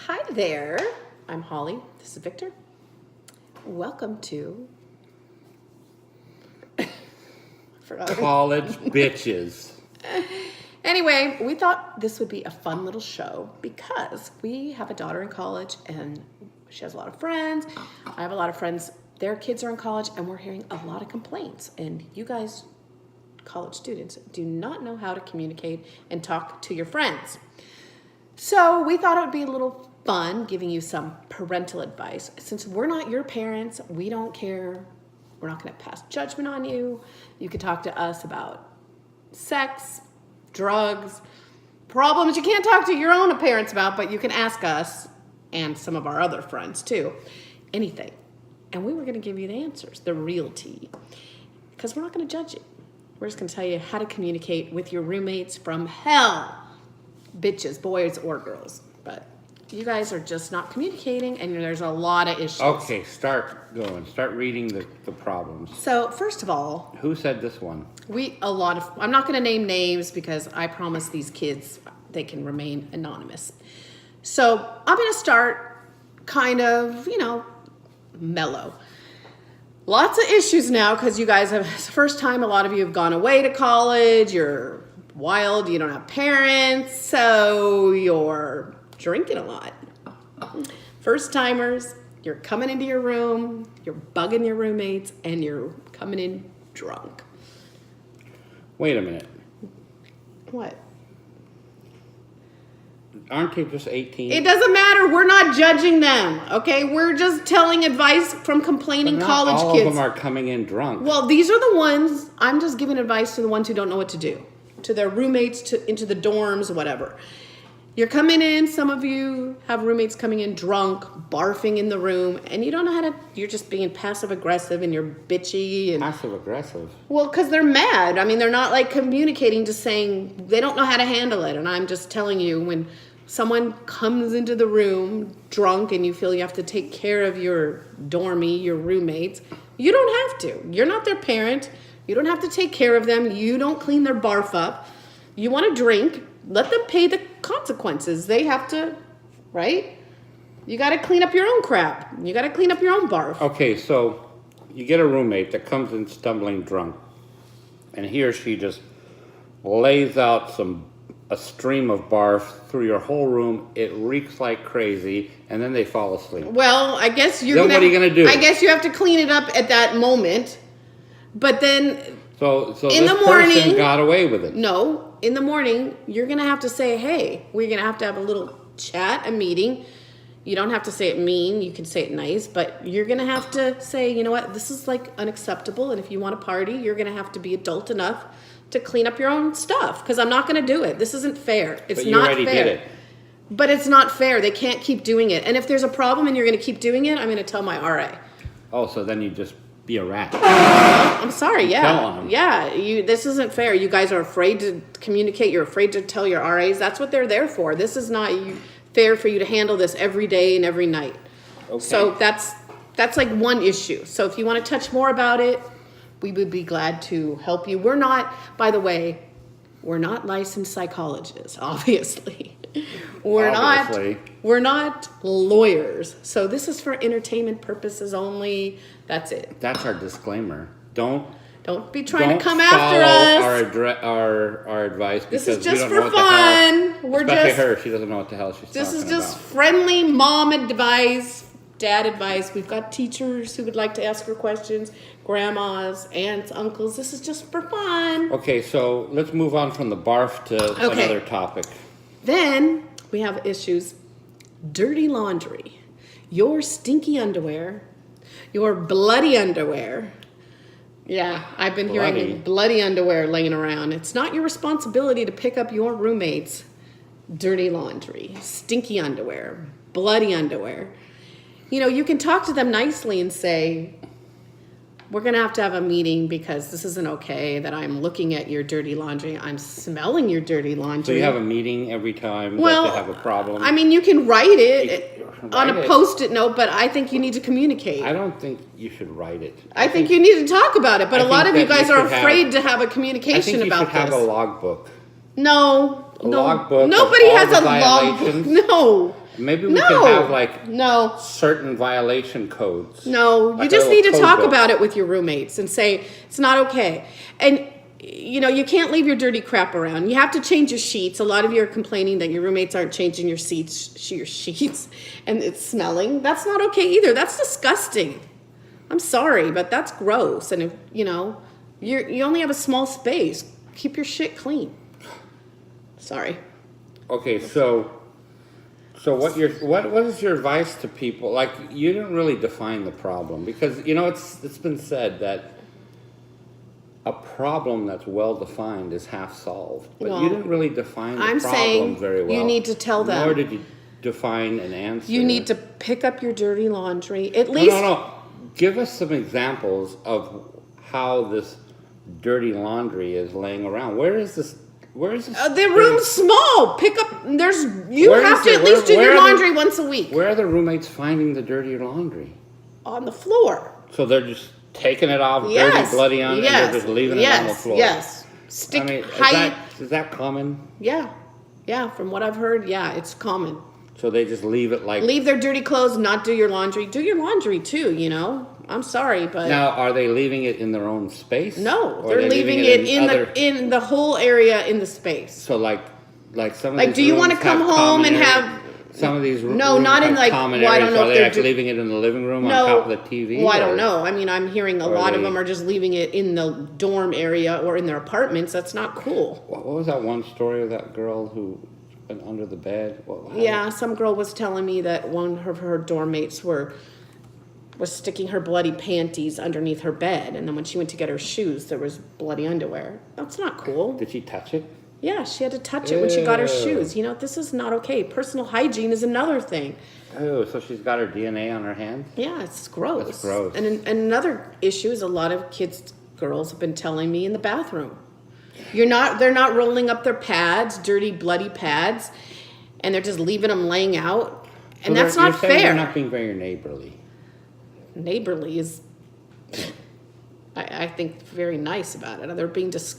Hi there. I'm Holly. This is Victor. Welcome to College Bitches. Anyway, we thought this would be a fun little show because we have a daughter in college and she has a lot of friends. I have a lot of friends. Their kids are in college and we're hearing a lot of complaints. And you guys, college students, do not know how to communicate and talk to your friends. So we thought it would be a little fun giving you some parental advice. Since we're not your parents, we don't care. We're not going to pass judgment on you. You can talk to us about sex, drugs, problems you can't talk to your own parents about, but you can ask us and some of our other friends too. Anything. And we were going to give you the answers, the real tea. Because we're not going to judge you. We're just going to tell you how to communicate with your roommates from hell. Bitches, boys or girls. But you guys are just not communicating and there's a lot of issues. Okay, start going. Start reading the problems. So first of all, who said this one? I'm not going to name names because I promise these kids they can remain anonymous. So I'm going to start kind of, mellow. Lots of issues now because you guys have, it's the first time a lot of you have gone away to college. You're wild, you don't have parents, so you're drinking a lot. First timers, you're coming into your room, you're bugging your roommates, and you're coming in drunk. Wait a minute. What? Aren't they just 18? It doesn't matter. We're not judging them, okay? We're just telling advice from complaining college all kids. All of them are coming in drunk. Well, these are the ones, I'm just giving advice to the ones who don't know what to do. To their roommates, into the dorms, whatever. You're coming in, some of you have roommates coming in drunk, barfing in the room, and you don't know how to, you're just being passive-aggressive and you're bitchy. And passive-aggressive? Well, because they're mad. I mean, they're not like communicating, just saying they don't know how to handle it. And I'm just telling you, when someone comes into the room drunk and you feel you have to take care of your dormie, your roommates, you don't have to. You're not their parent. You don't have to take care of them. You don't clean their barf up. You want to drink, let them pay the consequences. They have to, right? You got to clean up your own crap. You got to clean up your own barf. Okay, so you get a roommate that comes in stumbling drunk, and he or she just lays out a stream of barf through your whole room. It reeks like crazy, and then they fall asleep. Well, I guess what are you going to do? I guess you have to clean it up at that moment. But then so in this the morning, person got away with it. No, in the morning, you're going to have to say, hey, we're going to have a little chat, a meeting. You don't have to say it mean. You can say it nice. But you're going to have to say, you know what, this is like unacceptable. And if you want to party, you're going to have to be adult enough to clean up your own stuff. Because I'm not going to do it. This isn't fair. It's but you not already fair. did it. But it's not fair. They can't keep doing it. And if there's a problem and you're going to keep doing it, I'm going to tell my RA. Oh, so then you just be a rat. I'm sorry, yeah. Tell on them. Yeah, this isn't fair. You guys are afraid to communicate. You're afraid to tell your RAs. That's what they're there for. This is not fair for you to handle this every day and every night. Okay. So that's like one issue. So if you want to touch more about it, we would be glad to help you. We're not, by the way, we're not licensed psychologists, obviously. We're not lawyers. So this is for entertainment purposes only. That's it. That's our disclaimer. Don't be trying to come after us. Our advice. This is just for fun. Especially her. She doesn't know what the hell she's talking about. This is just friendly mom advice, dad advice. We've got teachers who would like to ask her questions, grandmas, aunts, uncles. This is just for fun. Okay, so let's move on from the barf to another topic. Then we have issues. Dirty laundry. Your stinky underwear. Your bloody underwear. Yeah, I've been hearing bloody underwear laying around. It's not your responsibility to pick up your roommate's dirty laundry, stinky underwear, bloody underwear. You can talk to them nicely and say, we're going to have a meeting because this isn't okay that I'm looking at your dirty laundry. I'm smelling your dirty laundry. So you have a meeting every time that they have a problem? I mean, you can write it on a Post-it note, but I think you need to communicate. I don't think you should write it. I think you need to talk about it, but a lot of you guys are afraid to have a communication about this. I think you should have a logbook. No. Logbook. Nobody has a logbook. No. Maybe we No. can have like No. certain violation codes. No, you Like a just little need to code talk book. about it with your roommates and say it's not okay. And you can't leave your dirty crap around. You have to change your sheets. A lot of you are complaining that your roommates aren't changing your sheets, and it's smelling. That's not okay either. That's disgusting. I'm sorry, but that's gross. And if you only have a small space, keep your shit clean. Sorry. Okay, so what is your advice to people? Like, you didn't really define the problem, because it's been said that a problem that's well defined is half solved, but Well, you didn't really define the I'm problem saying very well. you need to tell them. Nor did you define an answer. You need to pick up your dirty laundry. At least No. Give us some examples of how this dirty laundry is laying around. Where is this? the room's small. Pick up. You Where have is to it? at least Where do your are the- laundry once a week Where are the roommates finding the dirty laundry? on the floor. So they're just taking it off, Yes. dirty, bloody on it, and they're just leaving it on the floor. Yes. Stick I mean, height. is that common? Yeah. From what I've heard, yeah, it's common. So they just leave it like. Leave their dirty clothes, not do your laundry. Do your laundry too. I'm sorry, but Now, are they leaving it in their own space? no, Or are they're they leaving it other- in the whole area in the space. So like some of Like, these do you want to rooms come have home common and areas? have? Some of these No, rooms not in, have like, common well, I areas. don't know Are if they they're actually leaving it in the living room on top of the TV? Well, I don't or- know. I mean, I'm hearing a or lot of they- them are just leaving it in the dorm area or in their apartments. That's not cool. What was that one story of that girl who been under the bed? Yeah, some girl was telling me that one of her dorm mates was sticking her bloody panties underneath her bed, and then when she went to get her shoes, there was bloody underwear. That's not cool. Did she touch it? Yeah, she had to touch it when she got her Ew. shoes. This is not okay. Personal hygiene is another thing. Oh, so she's got her DNA on her hands? Yeah, it's gross. That's gross. And another issue is a lot of girls have been telling me in the bathroom. They're not rolling up their pads, dirty, bloody pads, and they're just leaving them laying out. And So that's you're not saying fair. They're not being very neighborly. Neighborly is, I think, very nice about it. They're being just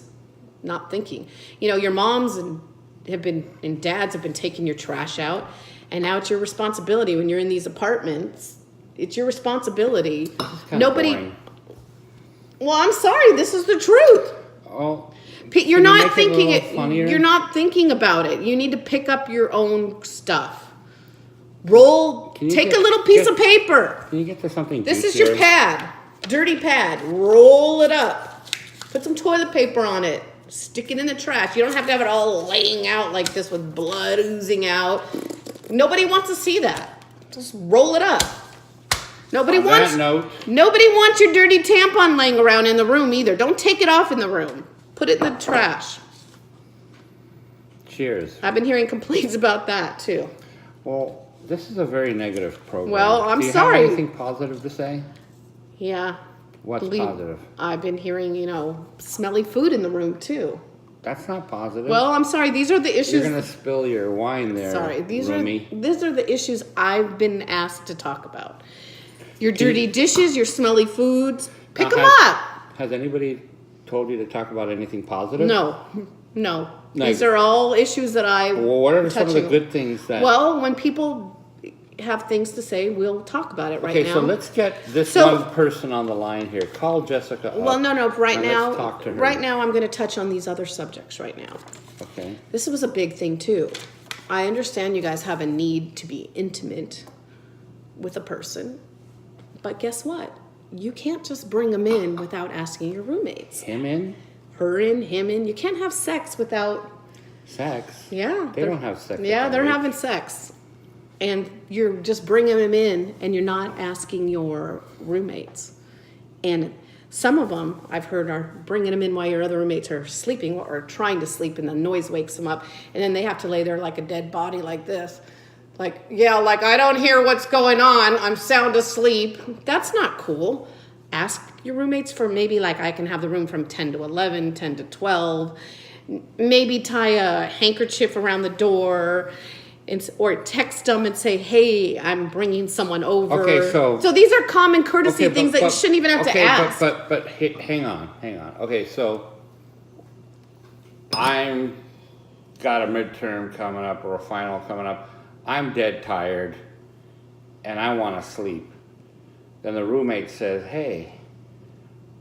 not thinking. Your moms and dads have been taking your trash out, and now it's your responsibility when you're in these apartments. It's your responsibility. Kinda Nobody. boring. Well, I'm sorry. This is the truth. Oh, You're Can you not make it a thinking little funnier? You're not thinking about it. You need to pick up your own stuff. Roll. Can you Take get- a little piece get- of paper. can you get to something This is juicier? your pad, dirty pad. Roll it up. Put some toilet paper on it. Stick it in the trash. You don't have to have it all laying out like this with blood oozing out. Nobody wants to see that. Just roll it up. Nobody On wants. that note, Nobody wants your dirty tampon laying around in the room either. Don't take it off in the room. Put it in the trash. cheers. I've been hearing complaints about that too. Well, this is a very negative program. Well, I'm Do you sorry. have anything positive to say? Yeah. What's Believe- positive? I've been hearing, smelly food in the room too. That's not positive. Well, I'm sorry. These are the issues. You're gonna spill your wine there. Sorry, these roomie. are the issues I've been asked to talk about. Your dirty dishes, your smelly foods. Pick Now, them has- up. Has anybody told you to talk about anything positive? No. No. These are all issues that I. Well, what are some of the touching. good things that? Well, when people have things to say, we'll talk about it right okay, now. so let's get this So- one person on the line here. Call Jessica up. Well, no. Right and now, let's talk to her. right now, I'm going to touch on these other subjects right now. Okay. This was a big thing too. I understand you guys have a need to be intimate with a person, but guess what? You can't just bring them in without asking your roommates. Him in? Her in, him in. You can't have sex without. Sex? Yeah. They don't have sex. Yeah, with they're them. having sex. And you're just bringing them in and you're not asking your roommates. And some of them, I've heard, are bringing them in while your other roommates are sleeping or trying to sleep, and the noise wakes them up. And then they have to lay there like a dead body like this. Like, I don't hear what's going on. I'm sound asleep. That's not cool. Ask your roommates for maybe I can have the room from 10 to 11, 10 to 12. Maybe tie a handkerchief around the door, or text them and say, "Hey, I'm bringing someone over." Okay, so these are common courtesy Okay, things that you shouldn't even have to ask. But hang on. Okay, so I'm got a midterm coming up or a final coming up. I'm dead tired and I want to sleep. Then the roommate says, hey,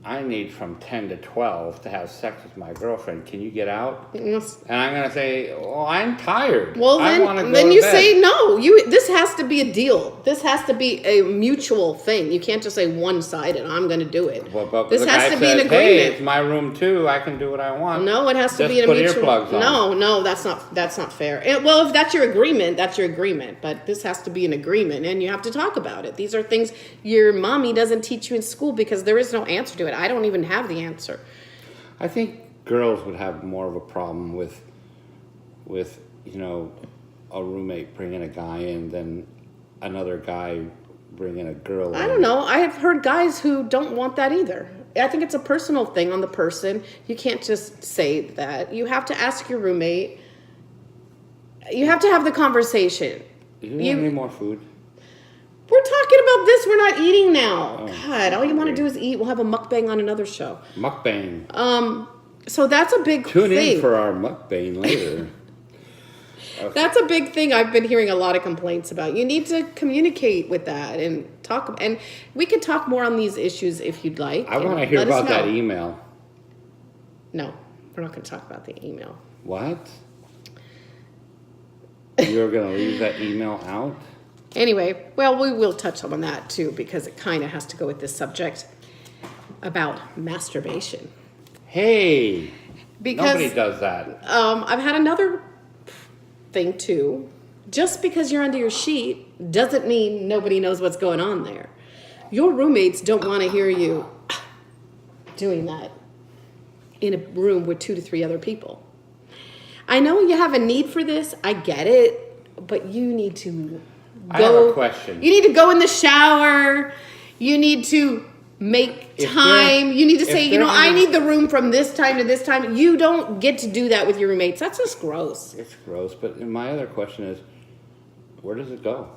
I need from 10 to 12 to have sex with my girlfriend. Can you get out? Yes. And I'm going to say, well, I'm tired. Well, I want to go then to you bed. say no. This has to be a deal. This has to be a mutual thing. You can't just say one-sided. I'm going to do it. Well, but this the has guy to be an says, agreement. hey, it's my room too. I can do what I want. No, it has to Just be in a put mutual. earplugs on. No, that's not fair. Well, if that's your agreement, that's your agreement. But this has to be an agreement, and you have to talk about it. These are things your mommy doesn't teach you in school because there is no answer to it. I don't even have the answer. I think girls would have more of a problem with a roommate bringing a guy in than another guy bringing a girl in. I don't know. I have heard guys who don't want that either. I think it's a personal thing on the person. You can't just say that. You have to ask your roommate. You have to have the conversation. Do you have any more food? We're talking about this. We're not eating now. Oh, God, all you want to do is eat. We'll have a mukbang on another show. Mukbang. So that's a big Tune thing. in for our mukbang later. Okay. That's a big thing I've been hearing a lot of complaints about. You need to communicate with that and talk. And we can talk more on these issues if you'd like. I want to hear about that email. No, we're not going to talk about the email. What? You're going to leave that email out? Anyway, well, we will touch on that too because it kind of has to go with this subject about masturbation. Hey, Because nobody does that. I've had another thing too. Just because you're under your sheet doesn't mean nobody knows what's going on there. Your roommates don't want to hear you doing that in a room with 2 to 3 other people. I know you have a need for this. I get it, but you need to I have a question. You need to go in the shower. You need to make time. You need to say, I need the room from this time to this time. You don't get to do that with your roommates. That's just gross. It's gross, but my other question is, where does it go?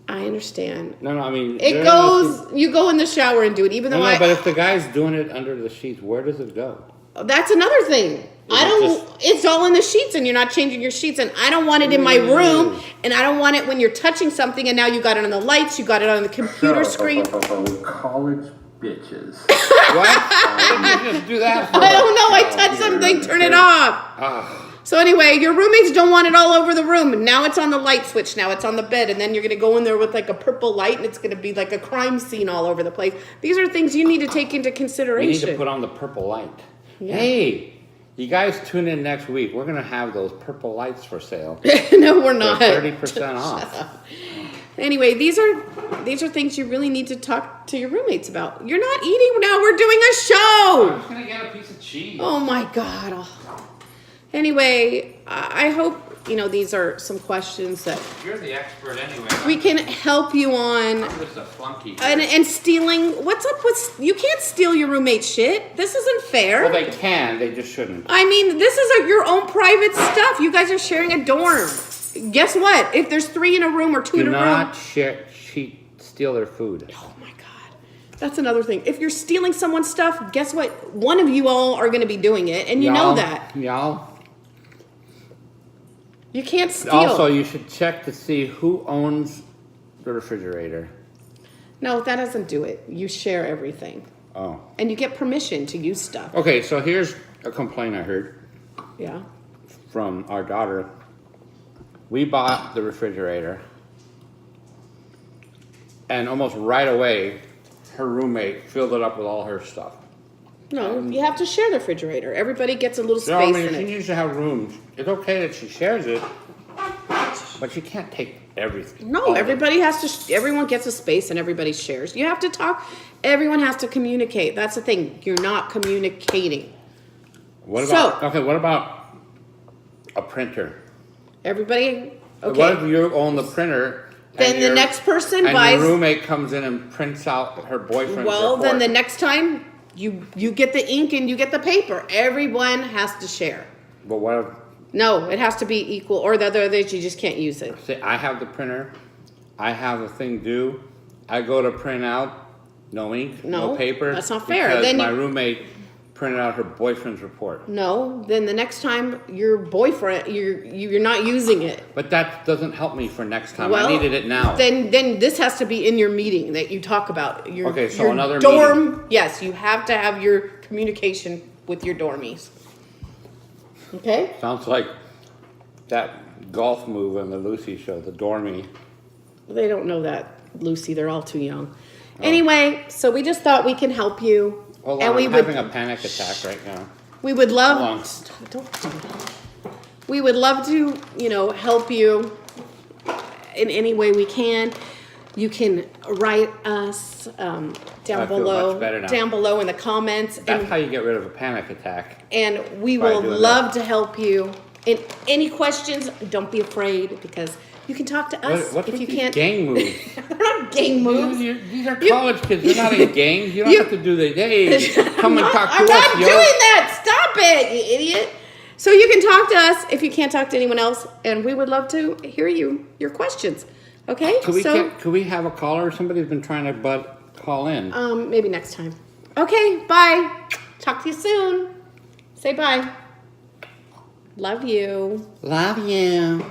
I understand. No, I mean... It goes, you go in the shower and do it, even though but if the guy's doing it under the sheets, where does it go? That's another thing. It's all in the sheets and you're not changing your sheets and I don't want it in my room and I don't want it when you're touching something and now you got it on the lights, you got it on the computer screen. College bitches. What? Why did you just do that for? I don't know, I touched something, turn it off. So anyway, your roommates don't want it all over the room. Now it's on the light switch, now it's on the bed and then you're going to go in there with like a purple light and it's going to be like a crime scene all over the place. These are things you need to take into consideration. You need to put on the purple light. Yeah. Hey, you guys tune in next week. We're going to have those purple lights for sale. No, we're not. They're 30% off. Anyway, these are things you really need to talk to your roommates about. You're not eating now. We're doing a show. I'm just going to get a piece of cheese. Oh my God. Oh. Anyway, I hope, these are some questions that You're the expert anyway. we can help you on. I'm just a flunky. And stealing, what's up with, you can't steal your roommate's shit. This isn't fair. Well, they can. They just shouldn't. I mean, this is your own private stuff. You guys are sharing a dorm. Guess what? If there's 3 in a room or 2 in a room. Do not steal their food. Oh my God. That's another thing. If you're stealing someone's stuff, guess what? One of you all are going to be doing it, and you know that. Y'all. You can't steal. Also, you should check to see who owns the refrigerator. No, that doesn't do it. You share everything. Oh. And you get permission to use stuff. Okay, so here's a complaint I heard Yeah. from our daughter. We bought the refrigerator, and almost right away, her roommate filled it up with all her stuff. No, you have to share the refrigerator. Everybody gets a little So, space she in it. needs to have rooms. It's okay that she shares it, but she can't take everything. No, everyone gets a space and everybody shares. You have to talk. Everyone has to communicate. That's the thing. You're not communicating. What about a printer? Everybody, okay. What if you own the printer? Then the next person and buys. your roommate comes in and prints out her boyfriend's Well, report. then the next time you get the ink and you get the paper. Everyone has to share. But what if... No, it has to be equal, or the other you just can't use it. Say, I have the printer. I have the thing due. I go to print out. No ink, no paper. That's not fair. Because Then my roommate printed out her boyfriend's report. No, then the next time your boyfriend, you're not using it. But that doesn't help me for next time. Well, I needed it now. Then this has to be in your meeting that you talk about. Okay, so your another dorm. meeting. Yes, you have to have your communication with your dormies. Okay. Sounds like that golf move on the Lucy show, the dormy. They don't know that, Lucy. They're all too young. Anyway, so we just thought we can help you. Hold and on, we I'm would, having a panic attack right now. we would love. Hold on. Stop, don't do that. We would love to, help you in any way we can. You can write us down I feel below, much better now. down below in the comments, That's how you get rid of a panic attack. and we By will doing love to help you. And any questions, don't be afraid because you can talk to us What's if with you these can't. gang moves? They're not gang moves. These are college kids. They're not in gangs. You don't have to do the, hey, come and talk to I'm us, not yo. doing that. Stop it, you idiot. So you can talk to us if you can't talk to anyone else, and we would love to hear your questions. Okay? Could we have a caller? Somebody's been trying to call in. Maybe next time. Okay, bye. Talk to you soon. Say bye. Love you. Love you.